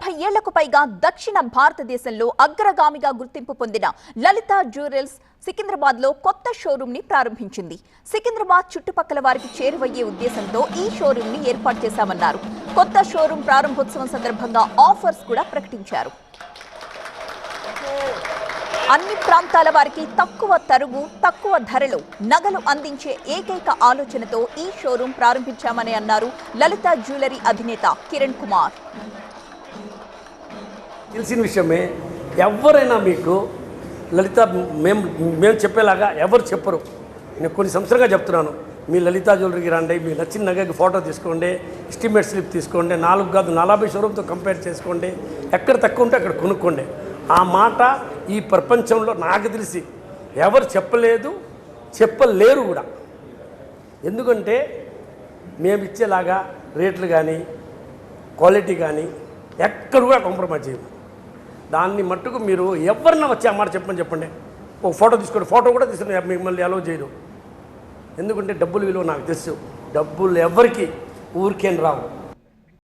70 ఏళ్లకు పైగా దక్షిణ భారతదేశంలో అగ్రగామిగా గుర్తింపు పొందిన లలిత జ్యువెలర్స్ సికింద్రాబాద్ లో కొత్త షోరూమ్ ని ప్రారంభించింది. సికింద్రాబాద్ చుట్టుపక్కల వారికి చేరువయ్యే ఉద్దేశంతో ఈ షోరూమ్ ని ఏర్పాటు చేశామన్నారు. కొత్త షోరూమ్ ప్రారంభోత్సవం సందర్భంగా ఆఫర్స్ కూడా ప్రకటించారు. అన్ని ప్రాంతాల వారికి తక్కువ తరుగు, తక్కువ ధరలో నగలు అందించే ఏకైక ఆలోచనతో ఈ షోరూమ్ ప్రారంభించామని అన్నారు లలిత జ్యువెలరీ అధినేత కిరణ్ కుమార్. తెలిసిన విషయమే, ఎవరైనా మీకు లలిత మేము చెప్పేలాగా ఎవరు చెప్పరు. నేను కొన్ని సంవత్సరాలుగా చెప్తున్నాను, మీ లలిత జ్యువెలరీకి రండి, మీ నచ్చిన నగకి ఫోటో తీసుకోండి, ఎస్టిమేట్ స్లిప్ తీసుకోండి, 4 కాదు 40 షోరూమ్తో కంపేర్ చేసుకోండి, ఎక్కడ తక్కువ ఉంటే అక్కడ కొనుక్కోండి. ఆ మాట ఈ ప్రపంచంలో నాకు తెలిసి ఎవరు చెప్పలేదు, చెప్పలేరు కూడా. ఎందుకంటే మేము ఇచ్చేలాగా రేట్లు కానీ క్వాలిటీ కానీ ఎక్కడ కూడా కాంప్రమైజ్ చేయము. దాన్ని మట్టుకు మీరు ఎవరన్నా వచ్చి ఆ మాట చెప్పండి, ఒక ఫోటో తీసుకోండి, ఫోటో కూడా తీసుకుని మిమ్మల్ని అలో చేయరు. ఎందుకంటే డబ్బులు విలువ నాకు తెలుసు, డబ్బులు ఎవరికి ఊరికేం రావు.